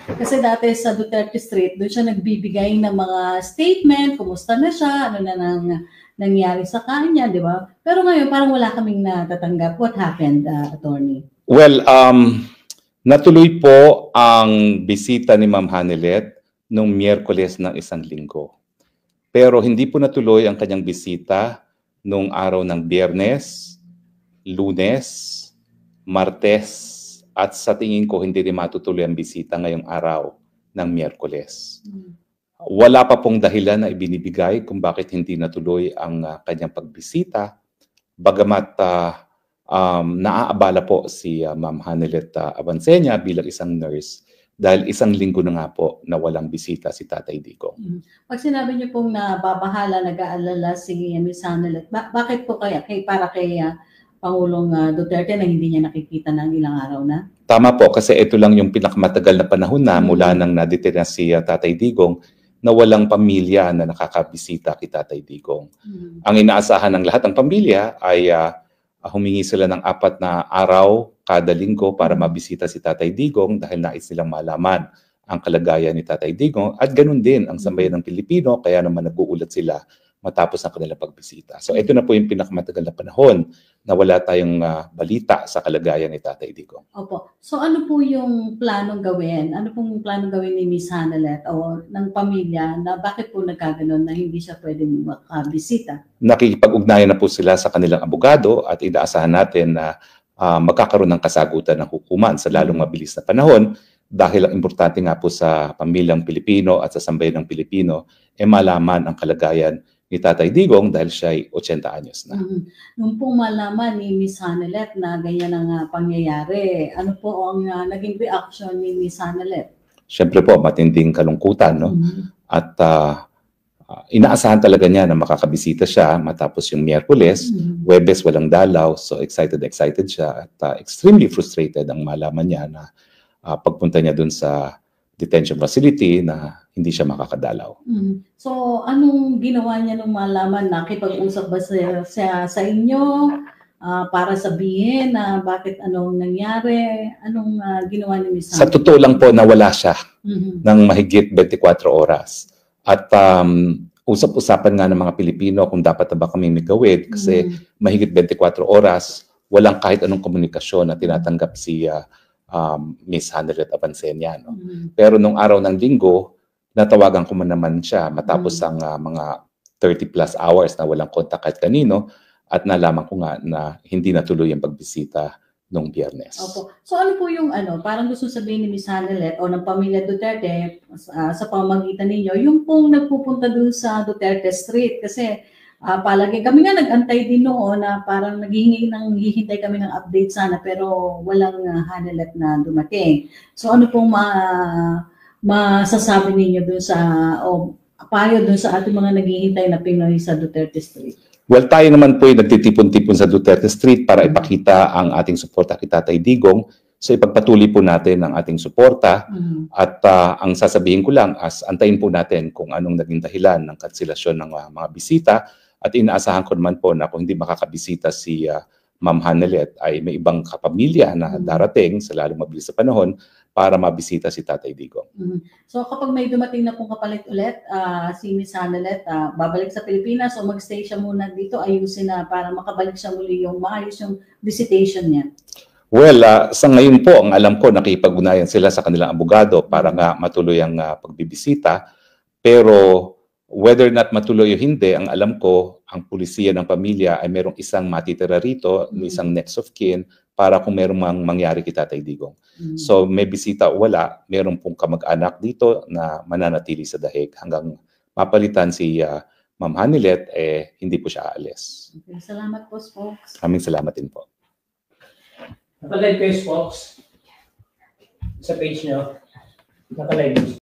Kasi dati sa Duterte Street, doon siya nagbibigay ng mga statement, kumusta na siya, ano na nangyari sa kanya, di ba? Pero ngayon, parang wala kaming natatanggap. What happened, Attorney? Well, natuloy po ang bisita ni Ma'am Hanelet noong Miyerkules ng isang linggo. Pero hindi po natuloy ang kanyang bisita noong araw ng Biyernes, Lunes, Martes, at sa tingin ko hindi rin matutuloy ang bisita ngayong araw ng Miyerkules. Wala pa pong dahilan na ibinibigay kung bakit hindi natuloy ang kanyang pagbisita, bagamat naaabala po si Ma'am Hanelet Avancenia bilang isang nurse dahil isang linggo na nga po na walang bisita si Tatay Digong. Pag sinabi niyo pong nababahala, nag-aalala si Ms. Hanelet, bakit po kaya para kay Pangulong Duterte na hindi niya nakikita ng ilang araw na? Tama po, kasi ito lang yung pinakamatagal na panahon na mula nang nadetena si Tatay Digong na walang pamilya na nakakabisita kay Tatay Digong. Ang inaasahan ng lahat ng pamilya ay humingi sila ng 4 na araw kada linggo para mabisita si Tatay Digong dahil nais nilang malaman ang kalagayan ni Tatay Digong, at ganun din ang sambayan ng Pilipino, kaya naman nag-uulat sila matapos ang kanilang pagbisita. So ito na po yung pinakamatagal na panahon na wala tayong balita sa kalagayan ni Tatay Digong. Opo. So ano po yung planong gawin? Ano pong planong gawin ni Ms. Hanelet o ng pamilya na bakit po nagkaganon na hindi siya pwedeng makabisita? Nakikipag-ugnayan na po sila sa kanilang abogado at inaasahan natin na magkakaroon ng kasagutan ng hukuman sa lalong mabilis na panahon, dahil ang importante nga po sa pamilyang Pilipino at sa sambayan ng Pilipino malaman ang kalagayan ni Tatay Digong dahil siya ay 80 anyos na. Nung po malaman ni Ms. Hanelet na ganyan ang pangyayari, ano po ang naging reaction ni Ms. Hanelet? Siyempre po, matinding kalungkutan, no? At inaasahan talaga niya na makakabisita siya matapos yung Miyerkules. Huwebes walang dalaw, so excited siya at extremely frustrated ang malaman niya na pagpunta niya dun sa detention facility na hindi siya makakadalaw. So, anong ginawa niya nung malaman? Nakipag-usap ba sa inyo para sabihin na bakit anong nangyari? Anong ginawa ni Ms. Hanelet? Sa totoo lang po, nawala siya ng mahigit 24 oras. At usap-usapan nga ng mga Pilipino kung dapat na ba kami magawid kasi mahigit 24 oras, walang kahit anong komunikasyon na tinatanggap si Ms. Hanelet Avancenia. No? Pero nung araw ng linggo, natawagan ko man naman siya matapos ang mga 30 plus hours na walang kontak kahit kanino, at nalaman ko nga na hindi natuloy ang pagbisita nung Biyernes. Opo. So ano po yung parang gusto sabihin ni Ms. Hanelet o ng pamilya Duterte sa pamamagitan ninyo, yung pong nagpupunta dun sa Duterte Street, kasi palagi kami nga nag-antay din noon na parang naghihintay kami ng update sana, pero walang Hanelet na dumating. So ano pong masasabi ninyo dun sa payo dun sa ating mga naghihintay na Pinoy sa Duterte Street? Well, tayo naman po ay nagtitipon-tipon sa Duterte Street para ipakita ang ating suporta kay Tatay Digong. So ipagpatuloy po natin ang ating suporta at ang sasabihin ko lang, antayin po natin kung anong naging dahilan ng kanselasyon ng mga bisita, at inaasahan ko naman po na kung hindi makakabisita si Ma'am Hanelet ay may ibang kapamilya na darating sa lalong mabilis na panahon para mabisita si Tatay Digong. So kapag may dumating na pong kapalit ulit, si Ms. Hanelet babalik sa Pilipinas o magstay siya muna dito, ayusin na para makabalik siya muli yung maayos yung visitation niya? Well, sa ngayon po, ang alam ko, nakipag-ugnayan sila sa kanilang abogado para nga matuloy ang pagbibisita. Pero whether not matuloy o hindi, ang alam ko, ang pulisiya ng pamilya ay merong isang matitira rito, isang next of kin, para kung merong mangyari kay Tatay Digong. So may bisita o wala, meron pong kamag-anak dito na mananatili sa dahig hanggang mapalitan si Ma'am Hanelet, hindi po siya aalis. Okay, salamat po, folks. Maraming salamat din po. Nakalive kayo, folks, sa page nyo. Nakalive.